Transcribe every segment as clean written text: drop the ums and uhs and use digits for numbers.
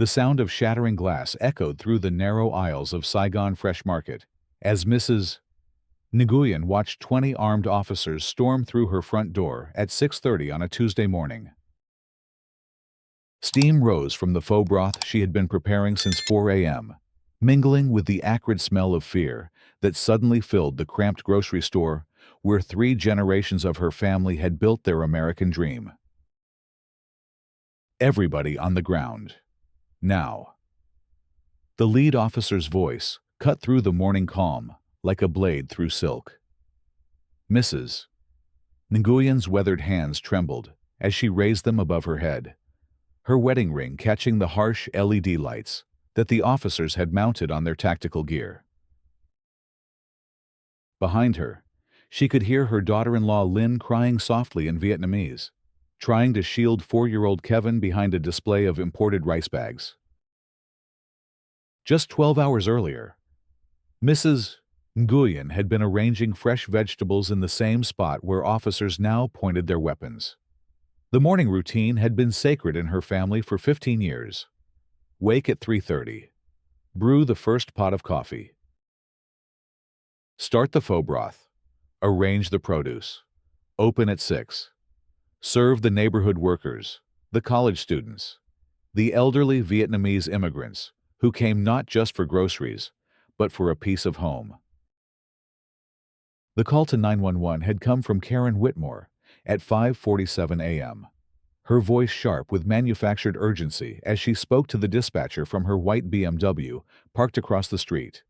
The sound of shattering glass echoed through the narrow aisles of Saigon Fresh Market as Mrs. Nguyen watched 20 armed officers storm through her front door at 6:30 on a Tuesday morning. Steam rose from the faux broth she had been preparing since 4 a.m., mingling with the acrid smell of fear that suddenly filled the cramped grocery store where 3 generations of her family had built their American dream. Everybody on the ground. Now. The lead officer's voice cut through the morning calm like a blade through silk. Mrs. Nguyen's weathered hands trembled as she raised them above her head, her wedding ring catching the harsh LED lights that the officers had mounted on their tactical gear. Behind her, she could hear her daughter-in-law Lynn crying softly in Vietnamese, trying to shield 4-year-old Kevin behind a display of imported rice bags. Just 12 hours earlier, Mrs. Nguyen had been arranging fresh vegetables in the same spot where officers now pointed their weapons. The morning routine had been sacred in her family for 15 years. Wake at 3:30. Brew the first pot of coffee. Start the faux broth. Arrange the produce. Open at 6. Serve the neighborhood workers, the college students, the elderly Vietnamese immigrants who came not just for groceries, but for a piece of home. The call to 911 had come from Karen Whitmore at 5:47 a.m., her voice sharp with manufactured urgency as she spoke to the dispatcher from her white BMW parked across the street.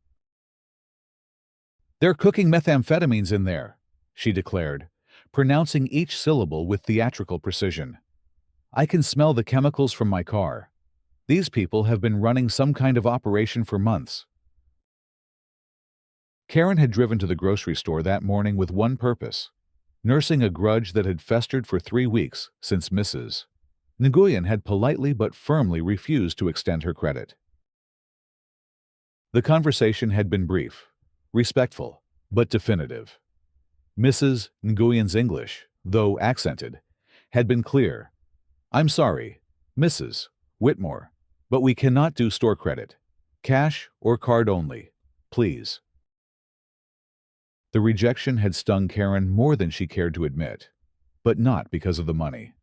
"They're cooking methamphetamines in there," she declared, pronouncing each syllable with theatrical precision. "I can smell the chemicals from my car. These people have been running some kind of operation for months." Karen had driven to the grocery store that morning with one purpose: nursing a grudge that had festered for 3 weeks since Mrs. Nguyen had politely but firmly refused to extend her credit. The conversation had been brief, respectful, but definitive. Mrs. Nguyen's English, though accented, had been clear. "I'm sorry, Mrs. Whitmore, but we cannot do store credit. Cash or card only, please." The rejection had stung Karen more than she cared to admit, but not because of the money.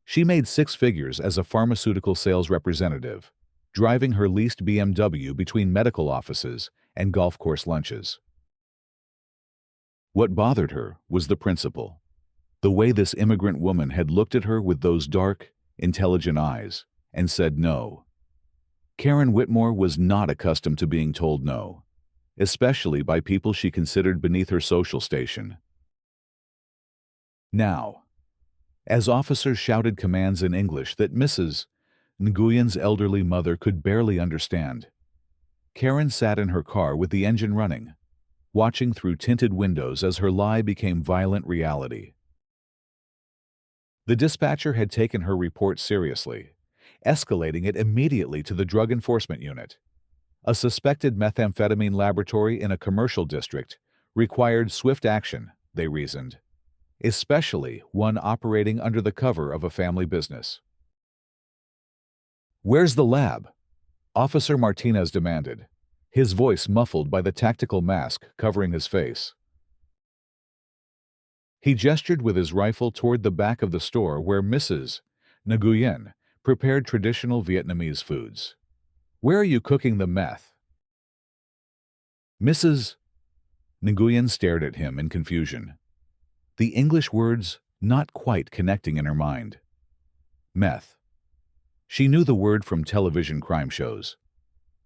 She made 6 figures as a pharmaceutical sales representative, driving her leased BMW between medical offices and golf course lunches. What bothered her was the principle, the way this immigrant woman had looked at her with those dark, intelligent eyes and said no. Karen Whitmore was not accustomed to being told no, especially by people she considered beneath her social station. Now, as officers shouted commands in English that Mrs. Nguyen's elderly mother could barely understand, Karen sat in her car with the engine running, watching through tinted windows as her lie became violent reality. The dispatcher had taken her report seriously, escalating it immediately to the Drug Enforcement Unit. A suspected methamphetamine laboratory in a commercial district required swift action, they reasoned, especially one operating under the cover of a family business. "Where's the lab?" Officer Martinez demanded, his voice muffled by the tactical mask covering his face. He gestured with his rifle toward the back of the store where Mrs. Nguyen prepared traditional Vietnamese foods. "Where are you cooking the meth?" Mrs. Nguyen stared at him in confusion, the English words not quite connecting in her mind. Meth. She knew the word from television crime shows.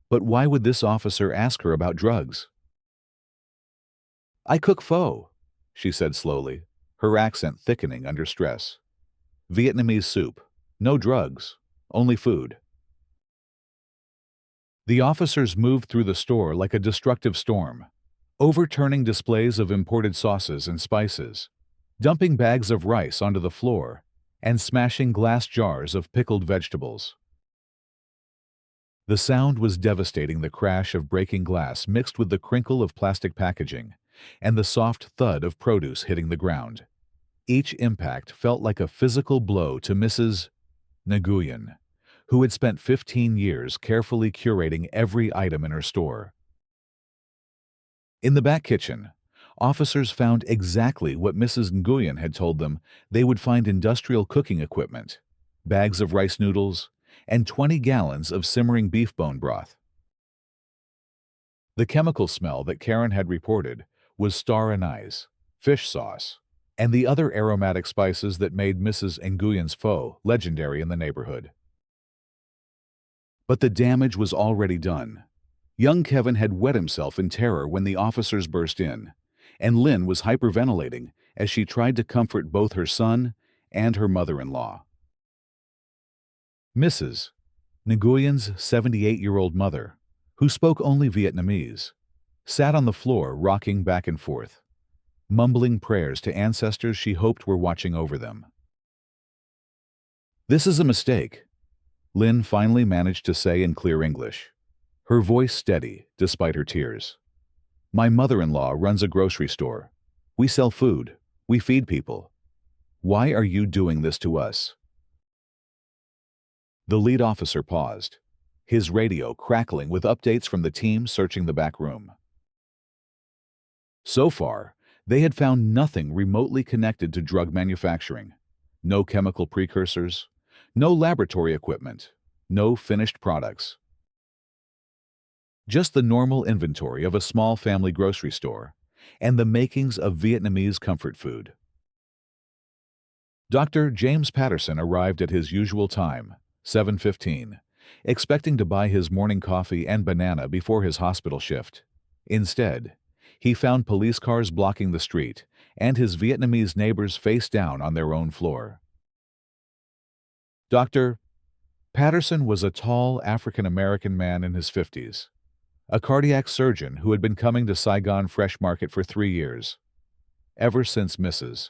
But why would this officer ask her about drugs? "I cook pho," she said slowly, her accent thickening under stress. "Vietnamese soup. No drugs. Only food." The officers moved through the store like a destructive storm, overturning displays of imported sauces and spices, dumping bags of rice onto the floor, and smashing glass jars of pickled vegetables. The sound was devastating, the crash of breaking glass mixed with the crinkle of plastic packaging and the soft thud of produce hitting the ground. Each impact felt like a physical blow to Mrs. Nguyen, who had spent 15 years carefully curating every item in her store. In the back kitchen, officers found exactly what Mrs. Nguyen had told them they would find: industrial cooking equipment, bags of rice noodles, and 20 gallons of simmering beef bone broth. The chemical smell that Karen had reported was star anise, fish sauce, and the other aromatic spices that made Mrs. Nguyen's pho legendary in the neighborhood. But the damage was already done. Young Kevin had wet himself in terror when the officers burst in, and Lynn was hyperventilating as she tried to comfort both her son and her mother-in-law. Mrs. Nguyen's 78-year-old mother, who spoke only Vietnamese, sat on the floor rocking back and forth, mumbling prayers to ancestors she hoped were watching over them. "This is a mistake," Lynn finally managed to say in clear English, her voice steady despite her tears. "My mother-in-law runs a grocery store. We sell food. We feed people. Why are you doing this to us?" The lead officer paused, his radio crackling with updates from the team searching the back room. So far, they had found nothing remotely connected to drug manufacturing. No chemical precursors, no laboratory equipment, no finished products. Just the normal inventory of a small family grocery store and the makings of Vietnamese comfort food. Dr. James Patterson arrived at his usual time, 7:15, expecting to buy his morning coffee and banana before his hospital shift. Instead, he found police cars blocking the street and his Vietnamese neighbors face down on their own floor. Dr. Patterson was a tall African-American man in his 50s, a cardiac surgeon who had been coming to Saigon Fresh Market for 3 years, ever since Mrs.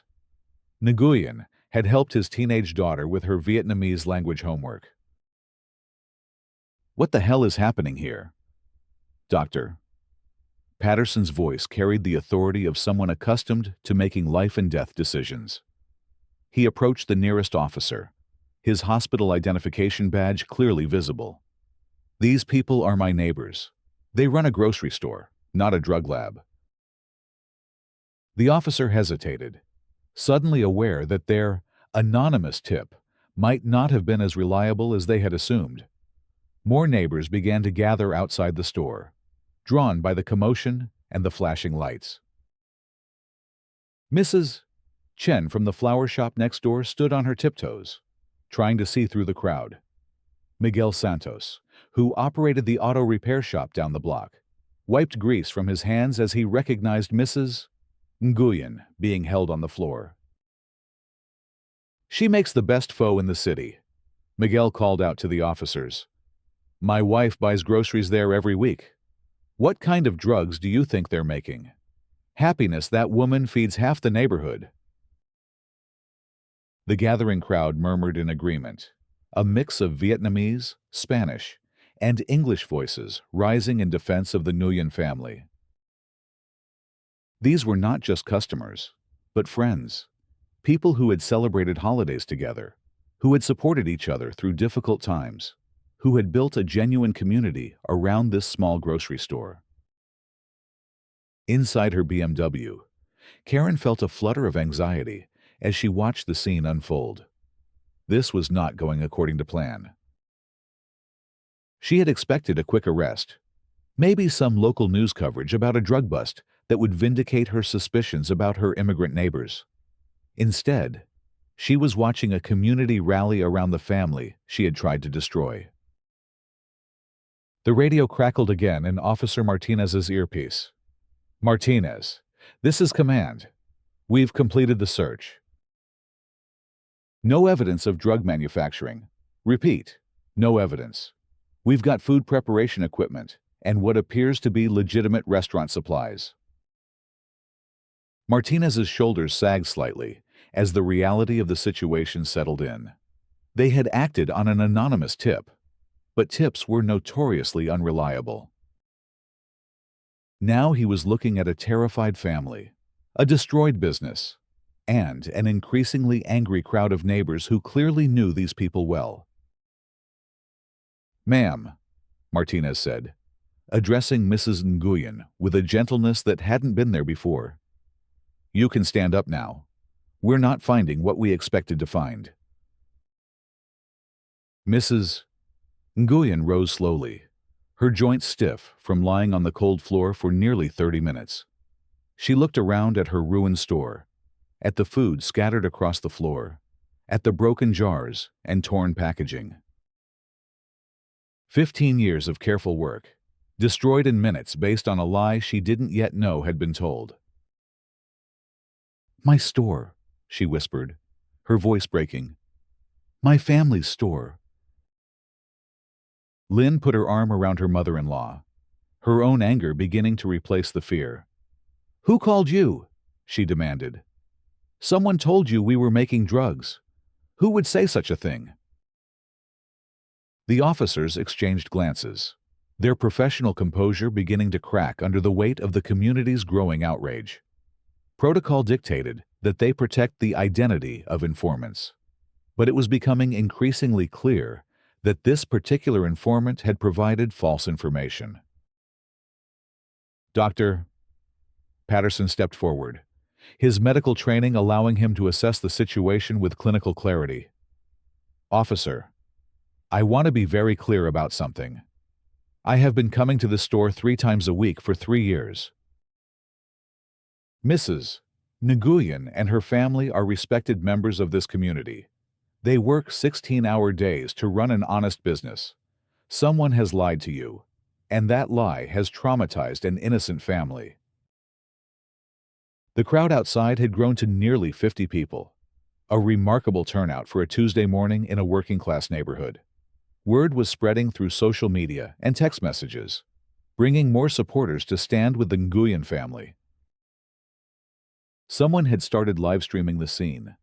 Nguyen had helped his teenage daughter with her Vietnamese language homework. "What the hell is happening here, Doctor?" Patterson's voice carried the authority of someone accustomed to making life-and-death decisions. He approached the nearest officer, his hospital identification badge clearly visible. "These people are my neighbors. They run a grocery store, not a drug lab." The officer hesitated, suddenly aware that their anonymous tip might not have been as reliable as they had assumed. More neighbors began to gather outside the store, drawn by the commotion and the flashing lights. Mrs. Chen from the flower shop next door stood on her tiptoes, trying to see through the crowd. Miguel Santos, who operated the auto repair shop down the block, wiped grease from his hands as he recognized Mrs. Nguyen being held on the floor. "She makes the best pho in the city," Miguel called out to the officers. "My wife buys groceries there every week. What kind of drugs do you think they're making? Happiness, that woman feeds half the neighborhood." The gathering crowd murmured in agreement, a mix of Vietnamese, Spanish, and English voices rising in defense of the Nguyen family. These were not just customers, but friends, people who had celebrated holidays together, who had supported each other through difficult times, who had built a genuine community around this small grocery store. Inside her BMW, Karen felt a flutter of anxiety as she watched the scene unfold. This was not going according to plan. She had expected a quick arrest, maybe some local news coverage about a drug bust that would vindicate her suspicions about her immigrant neighbors. Instead, she was watching a community rally around the family she had tried to destroy. The radio crackled again in Officer Martinez's earpiece. "Martinez, this is command. We've completed the search. No evidence of drug manufacturing. Repeat, no evidence. We've got food preparation equipment and what appears to be legitimate restaurant supplies." Martinez's shoulders sagged slightly as the reality of the situation settled in. They had acted on an anonymous tip, but tips were notoriously unreliable. Now he was looking at a terrified family, a destroyed business, and an increasingly angry crowd of neighbors who clearly knew these people well. "Ma'am," Martinez said, addressing Mrs. Nguyen with a gentleness that hadn't been there before. "You can stand up now. We're not finding what we expected to find." Mrs. Nguyen rose slowly, her joints stiff from lying on the cold floor for nearly 30 minutes. She looked around at her ruined store, at the food scattered across the floor, at the broken jars and torn packaging. 15 years of careful work, destroyed in minutes based on a lie she didn't yet know had been told. "My store," she whispered, her voice breaking. "My family's store." Lynn put her arm around her mother-in-law, her own anger beginning to replace the fear. "Who called you?" she demanded. "Someone told you we were making drugs. Who would say such a thing?" The officers exchanged glances, their professional composure beginning to crack under the weight of the community's growing outrage. Protocol dictated that they protect the identity of informants, but it was becoming increasingly clear that this particular informant had provided false information. "Dr. Patterson stepped forward, his medical training allowing him to assess the situation with clinical clarity. "Officer, I want to be very clear about something. I have been coming to this store 3 times a week for 3 years. Mrs. Nguyen and her family are respected members of this community. They work 16-hour days to run an honest business. Someone has lied to you, and that lie has traumatized an innocent family." The crowd outside had grown to nearly 50 people, a remarkable turnout for a Tuesday morning in a working-class neighborhood. Word was spreading through social media and text messages, bringing more supporters to stand with the Nguyen family. Someone had started live-streaming the scene,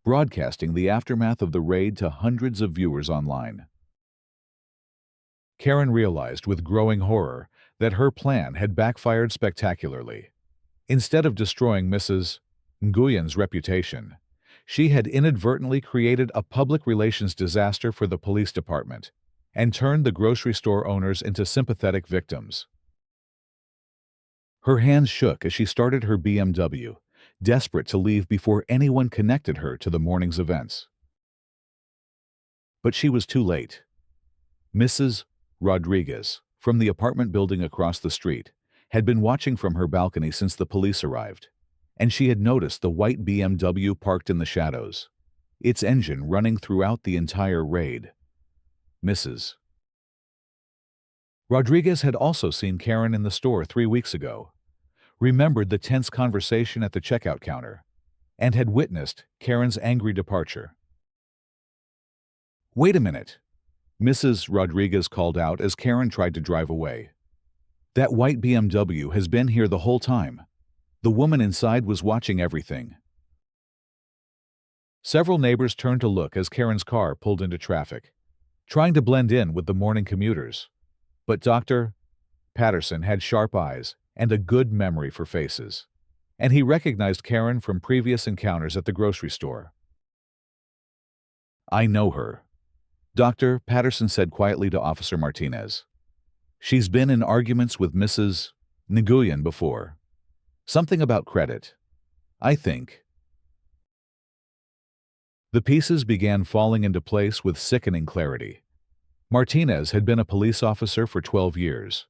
broadcasting the aftermath of the raid to hundreds of viewers online. Karen realized with growing horror that her plan had backfired spectacularly. Instead of destroying Mrs. Nguyen's reputation, she had inadvertently created a public relations disaster for the police department and turned the grocery store owners into sympathetic victims. Her hands shook as she started her BMW, desperate to leave before anyone connected her to the morning's events. But she was too late. Mrs. Rodriguez, from the apartment building across the street, had been watching from her balcony since the police arrived, and she had noticed the white BMW parked in the shadows, its engine running throughout the entire raid. Mrs. Rodriguez had also seen Karen in the store 3 weeks ago, remembered the tense conversation at the checkout counter, and had witnessed Karen's angry departure. "Wait a minute," Mrs. Rodriguez called out as Karen tried to drive away. "That white BMW has been here the whole time. The woman inside was watching everything." Several neighbors turned to look as Karen's car pulled into traffic, trying to blend in with the morning commuters. But Dr. Patterson had sharp eyes and a good memory for faces, and he recognized Karen from previous encounters at the grocery store. "I know her," Dr. Patterson said quietly to Officer Martinez. "She's been in arguments with Mrs. Nguyen before. Something about credit, I think." The pieces began falling into place with sickening clarity. Martinez had been a police officer for 12 years,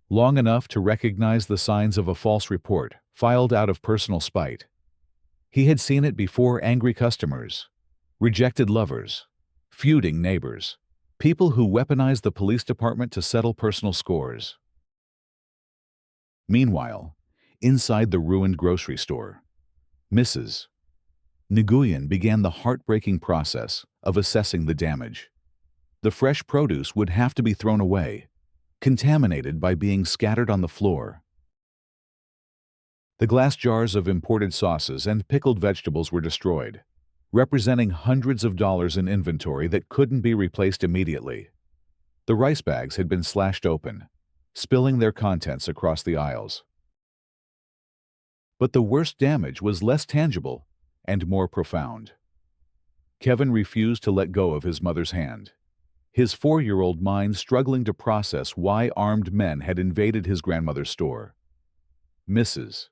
long enough to recognize the signs of a false report filed out of personal spite. He had seen it before: angry customers, rejected lovers, feuding neighbors, people who weaponized the police department to settle personal scores. Meanwhile, inside the ruined grocery store, Mrs. Nguyen began the heartbreaking process of assessing the damage. The fresh produce would have to be thrown away, contaminated by being scattered on the floor. The glass jars of imported sauces and pickled vegetables were destroyed, representing hundreds of dollars in inventory that couldn't be replaced immediately. The rice bags had been slashed open, spilling their contents across the aisles. But the worst damage was less tangible and more profound. Kevin refused to let go of his mother's hand. his 4-year-old mind struggling to process why armed men had invaded his grandmother's store. Mrs.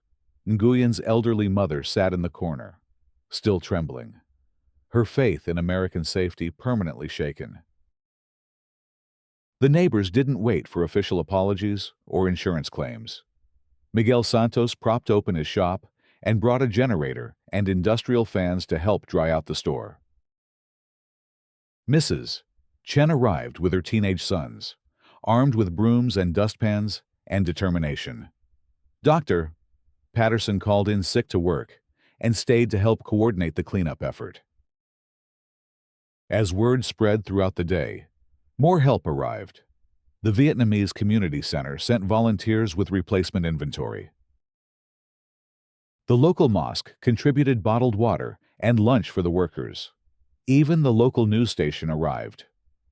Nguyen's elderly mother sat in the corner, still trembling, her faith in American safety permanently shaken. The neighbors didn't wait for official apologies or insurance claims. Miguel Santos propped open his shop and brought a generator and industrial fans to help dry out the store. Mrs. Chen arrived with her teenage sons, armed with brooms and dustpans and determination. Dr. Patterson called in sick to work and stayed to help coordinate the cleanup effort. As word spread throughout the day, more help arrived. The Vietnamese Community Center sent volunteers with replacement inventory. The local mosque contributed bottled water and lunch for the workers. Even the local news station arrived,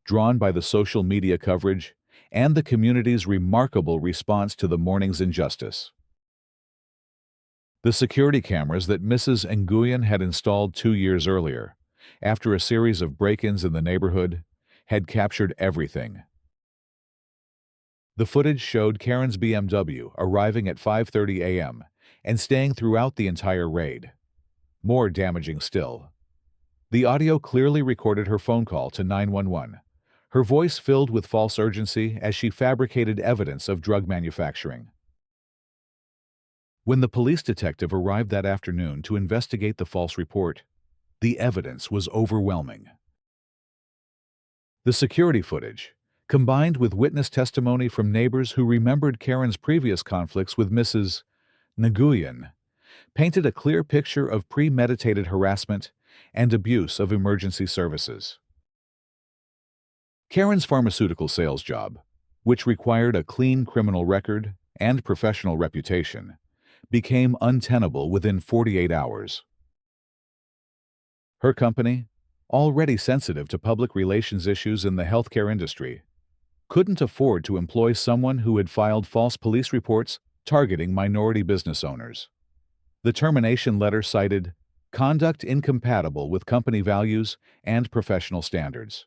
drawn by the social media coverage and the community's remarkable response to the morning's injustice. The security cameras that Mrs. Nguyen had installed 2 years earlier, after a series of break-ins in the neighborhood, had captured everything. The footage showed Karen's BMW arriving at 5:30 a.m. and staying throughout the entire raid. More damaging still, the audio clearly recorded her phone call to 911, her voice filled with false urgency as she fabricated evidence of drug manufacturing. When the police detective arrived that afternoon to investigate the false report, the evidence was overwhelming. The security footage, combined with witness testimony from neighbors who remembered Karen's previous conflicts with Mrs. Nguyen, painted a clear picture of premeditated harassment and abuse of emergency services. Karen's pharmaceutical sales job, which required a clean criminal record and professional reputation, became untenable within 48 hours. Her company, already sensitive to public relations issues in the healthcare industry, couldn't afford to employ someone who had filed false police reports targeting minority business owners. The termination letter cited conduct incompatible with company values and professional standards.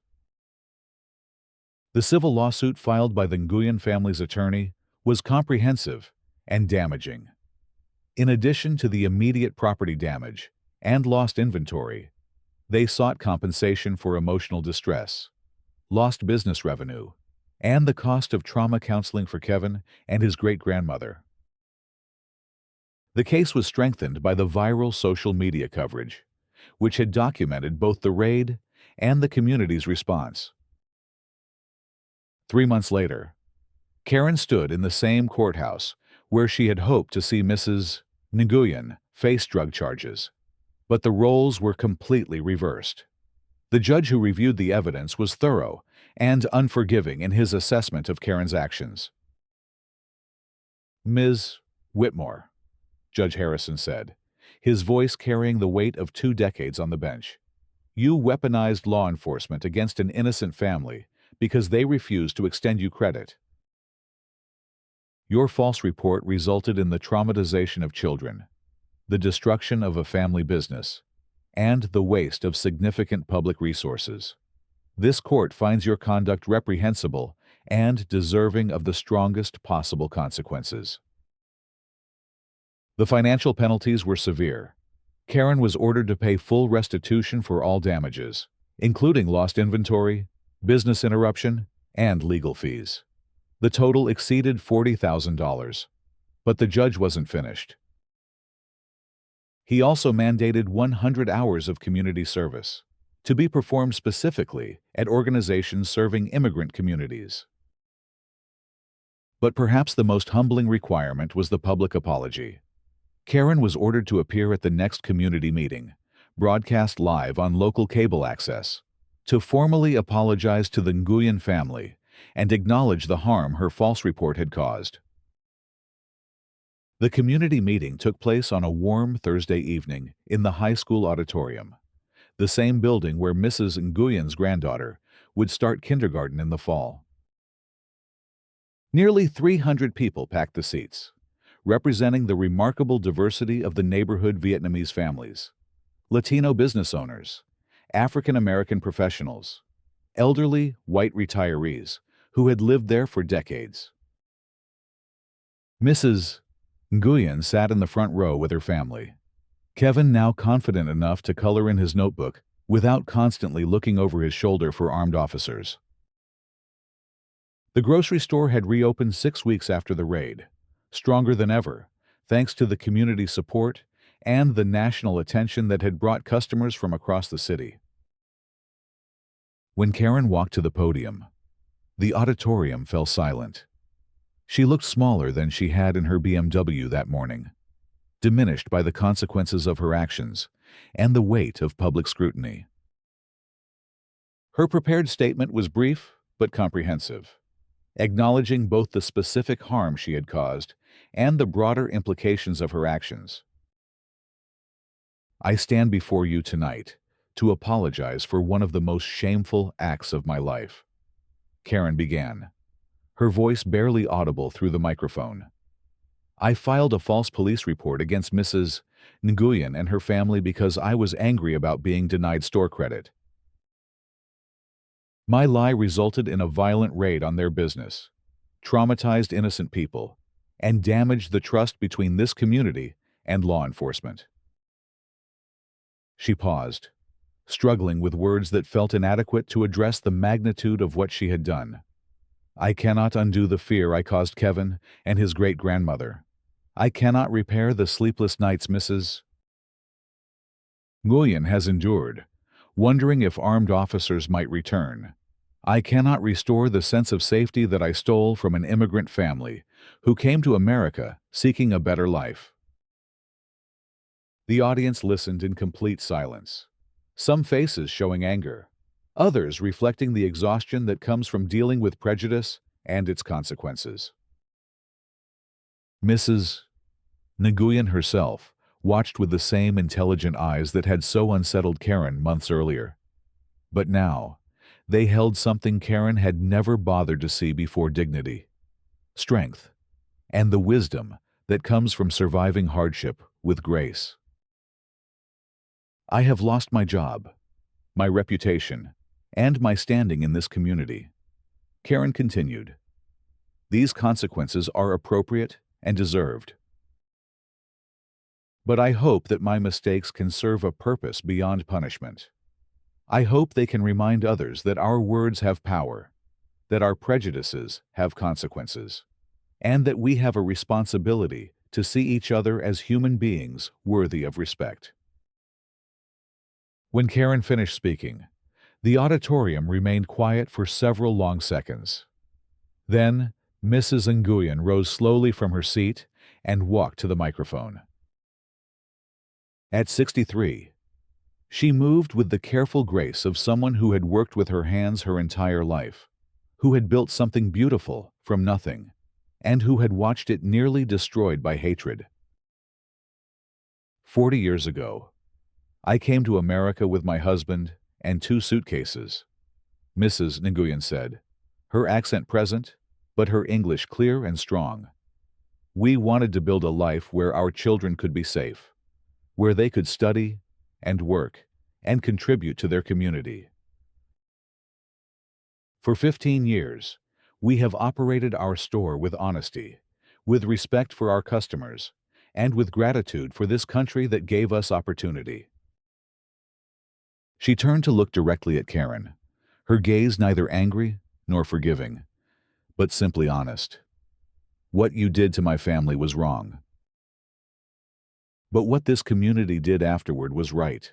The civil lawsuit filed by the Nguyen family's attorney was comprehensive and damaging. In addition to the immediate property damage and lost inventory, they sought compensation for emotional distress, lost business revenue, and the cost of trauma counseling for Kevin and his great-grandmother. The case was strengthened by the viral social media coverage, which had documented both the raid and the community's response. 3 months later, Karen stood in the same courthouse where she had hoped to see Mrs. Nguyen face drug charges. But the roles were completely reversed. The judge who reviewed the evidence was thorough and unforgiving in his assessment of Karen's actions. "Ms. Whitmore," Judge Harrison said, his voice carrying the weight of 2 decades on the bench, "you weaponized law enforcement against an innocent family because they refused to extend you credit. Your false report resulted in the traumatization of children, the destruction of a family business, and the waste of significant public resources. This court finds your conduct reprehensible and deserving of the strongest possible consequences." The financial penalties were severe. Karen was ordered to pay full restitution for all damages, including lost inventory, business interruption, and legal fees. The total exceeded $40,000, but the judge wasn't finished. He also mandated 100 hours of community service, to be performed specifically at organizations serving immigrant communities. But perhaps the most humbling requirement was the public apology. Karen was ordered to appear at the next community meeting, broadcast live on local cable access, to formally apologize to the Nguyen family and acknowledge the harm her false report had caused. The community meeting took place on a warm Thursday evening in the high school auditorium, the same building where Mrs. Nguyen's granddaughter would start kindergarten in the fall. Nearly 300 people packed the seats, representing the remarkable diversity of the neighborhood Vietnamese families, Latino business owners, African American professionals, elderly, white retirees who had lived there for decades. Mrs. Nguyen sat in the front row with her family. Kevin, now confident enough to color in his notebook without constantly looking over his shoulder for armed officers. The grocery store had reopened 6 weeks after the raid, stronger than ever, thanks to the community support and the national attention that had brought customers from across the city. When Karen walked to the podium, the auditorium fell silent. She looked smaller than she had in her BMW that morning, diminished by the consequences of her actions and the weight of public scrutiny. Her prepared statement was brief but comprehensive, acknowledging both the specific harm she had caused and the broader implications of her actions. I stand before you tonight to apologize for one of the most shameful acts of my life, Karen began, her voice barely audible through the microphone. I filed a false police report against Mrs. Nguyen and her family because I was angry about being denied store credit. My lie resulted in a violent raid on their business, traumatized innocent people, and damaged the trust between this community and law enforcement. She paused, struggling with words that felt inadequate to address the magnitude of what she had done. I cannot undo the fear I caused Kevin and his great-grandmother. I cannot repair the sleepless nights Mrs. Nguyen has endured, wondering if armed officers might return. I cannot restore the sense of safety that I stole from an immigrant family who came to America seeking a better life. The audience listened in complete silence, some faces showing anger, others reflecting the exhaustion that comes from dealing with prejudice and its consequences. Mrs. Nguyen herself watched with the same intelligent eyes that had so unsettled Karen months earlier. But now, they held something Karen had never bothered to see before: dignity, strength, and the wisdom that comes from surviving hardship with grace. I have lost my job, my reputation, and my standing in this community, Karen continued. These consequences are appropriate and deserved. But I hope that my mistakes can serve a purpose beyond punishment. I hope they can remind others that our words have power, that our prejudices have consequences, and that we have a responsibility to see each other as human beings worthy of respect. When Karen finished speaking, the auditorium remained quiet for several long seconds. Then, Mrs. Nguyen rose slowly from her seat and walked to the microphone. At 63, she moved with the careful grace of someone who had worked with her hands her entire life, who had built something beautiful from nothing, and who had watched it nearly destroyed by hatred. 40 years ago, I came to America with my husband and 2 suitcases, Mrs. Nguyen said, her accent present, but her English clear and strong. We wanted to build a life where our children could be safe, where they could study and work and contribute to their community. For 15 years, we have operated our store with honesty, with respect for our customers, and with gratitude for this country that gave us opportunity. She turned to look directly at Karen, her gaze neither angry nor forgiving, but simply honest. What you did to my family was wrong. But what this community did afterward was right.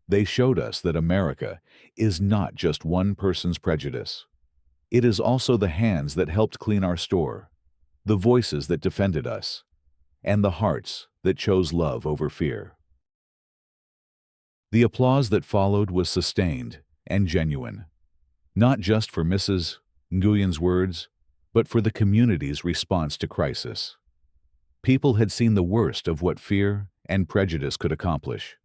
They showed us that America is not just one person's prejudice. It is also the hands that helped clean our store, the voices that defended us, and the hearts that chose love over fear. The applause that followed was sustained and genuine, not just for Mrs. Nguyen's words, but for the community's response to crisis. People had seen the worst of what fear and prejudice could accomplish,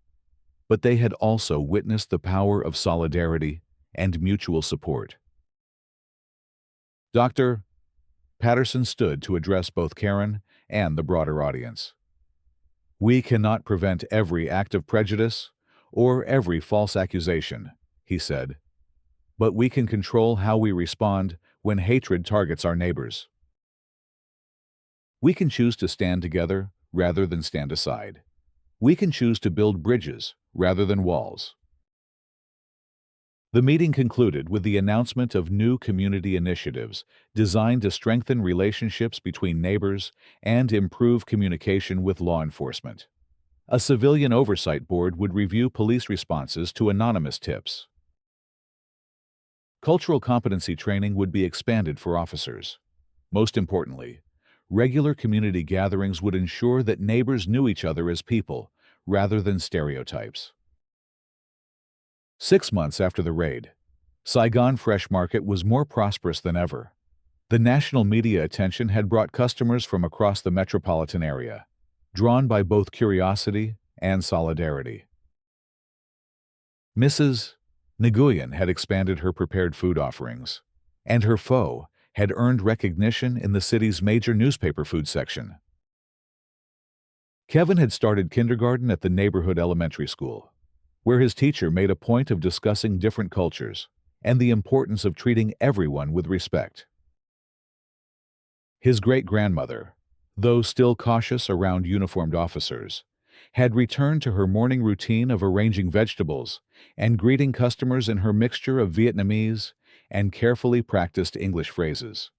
but they had also witnessed the power of solidarity and mutual support. Dr. Patterson stood to address both Karen and the broader audience. We cannot prevent every act of prejudice or every false accusation, he said. but we can control how we respond when hatred targets our neighbors. We can choose to stand together rather than stand aside. We can choose to build bridges rather than walls. The meeting concluded with the announcement of new community initiatives designed to strengthen relationships between neighbors and improve communication with law enforcement. A civilian oversight board would review police responses to anonymous tips. Cultural competency training would be expanded for officers. Most importantly, regular community gatherings would ensure that neighbors knew each other as people rather than stereotypes. 6 months after the raid, Saigon Fresh Market was more prosperous than ever. The national media attention had brought customers from across the metropolitan area, drawn by both curiosity and solidarity. Mrs. Nguyen had expanded her prepared food offerings, and her pho had earned recognition in the city's major newspaper food section. Kevin had started kindergarten at the neighborhood elementary school, where his teacher made a point of discussing different cultures and the importance of treating everyone with respect. His great-grandmother, though still cautious around uniformed officers, had returned to her morning routine of arranging vegetables and greeting customers in her mixture of Vietnamese and carefully practiced English phrases.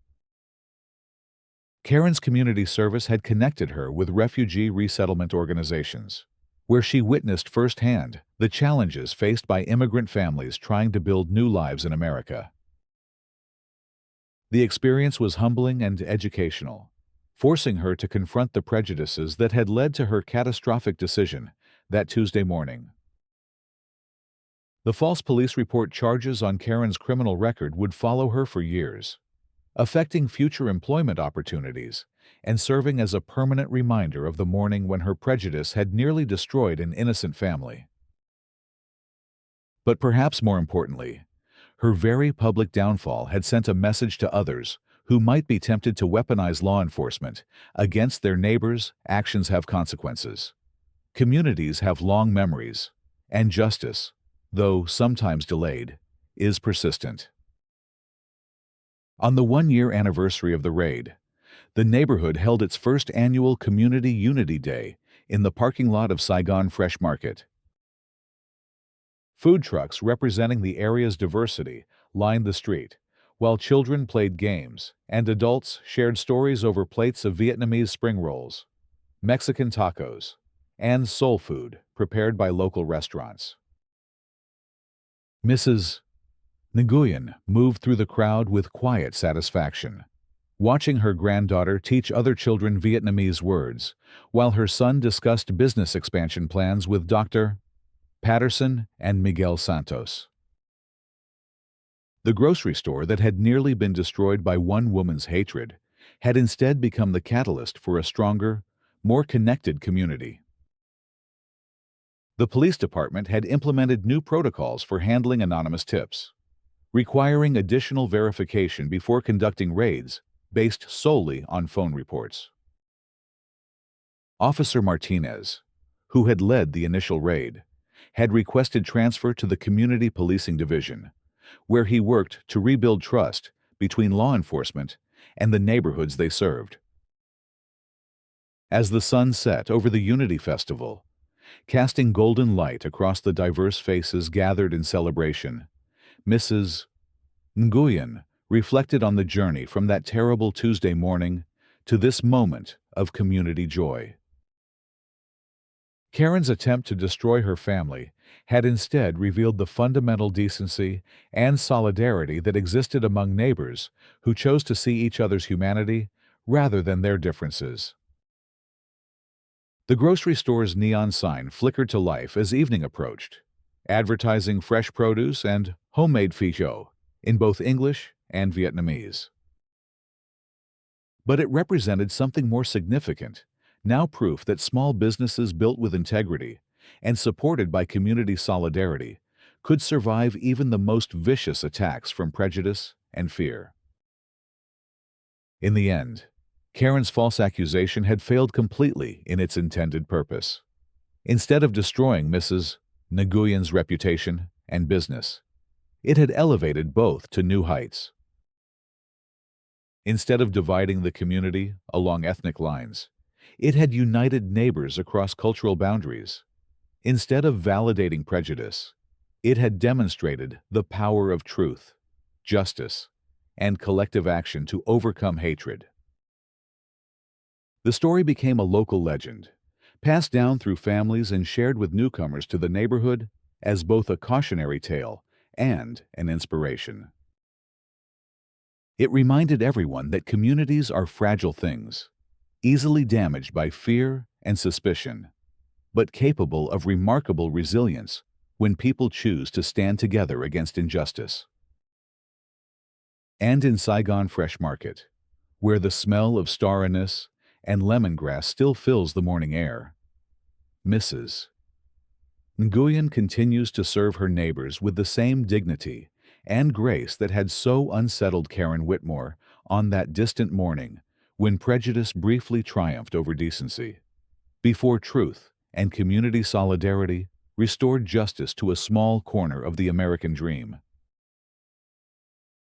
Karen's community service had connected her with refugee resettlement organizations, where she witnessed firsthand the challenges faced by immigrant families trying to build new lives in America. The experience was humbling and educational, forcing her to confront the prejudices that had led to her catastrophic decision that Tuesday morning. The false police report charges on Karen's criminal record would follow her for years, affecting future employment opportunities and serving as a permanent reminder of the morning when her prejudice had nearly destroyed an innocent family. But perhaps more importantly, her very public downfall had sent a message to others who might be tempted to weaponize law enforcement against their neighbors. Actions have consequences. Communities have long memories, and justice, though sometimes delayed, is persistent. On the one-year anniversary of the raid, the neighborhood held its first annual Community Unity Day in the parking lot of Saigon Fresh Market. Food trucks representing the area's diversity lined the street, while children played games and adults shared stories over plates of Vietnamese spring rolls, Mexican tacos, and soul food prepared by local restaurants. Mrs. Nguyen moved through the crowd with quiet satisfaction, watching her granddaughter teach other children Vietnamese words, while her son discussed business expansion plans with Dr. Patterson and Miguel Santos. The grocery store that had nearly been destroyed by one woman's hatred had instead become the catalyst for a stronger, more connected community. The police department had implemented new protocols for handling anonymous tips, requiring additional verification before conducting raids based solely on phone reports. Officer Martinez, who had led the initial raid, had requested transfer to the Community Policing Division, where he worked to rebuild trust between law enforcement and the neighborhoods they served. As the sun set over the Unity Festival, casting golden light across the diverse faces gathered in celebration, Mrs. Nguyen reflected on the journey from that terrible Tuesday morning to this moment of community joy. Karen's attempt to destroy her family had instead revealed the fundamental decency and solidarity that existed among neighbors who chose to see each other's humanity rather than their differences. The grocery store's neon sign flickered to life as evening approached, advertising fresh produce and homemade phi cho in both English and Vietnamese. But it represented something more significant, now proof that small businesses built with integrity and supported by community solidarity could survive even the most vicious attacks from prejudice and fear. In the end, Karen's false accusation had failed completely in its intended purpose. Instead of destroying Mrs. Nguyen's reputation and business, It had elevated both to new heights. Instead of dividing the community along ethnic lines, it had united neighbors across cultural boundaries. Instead of validating prejudice, it had demonstrated the power of truth, justice, and collective action to overcome hatred. The story became a local legend, passed down through families and shared with newcomers to the neighborhood as both a cautionary tale and an inspiration. It reminded everyone that communities are fragile things, easily damaged by fear and suspicion, but capable of remarkable resilience when people choose to stand together against injustice. And in Saigon Fresh Market, where the smell of star anise and lemongrass still fills the morning air, Mrs. Nguyen continues to serve her neighbors with the same dignity and grace that had so unsettled Karen Whitmore on that distant morning when prejudice briefly triumphed over decency, before truth and community solidarity restored justice to a small corner of the American dream.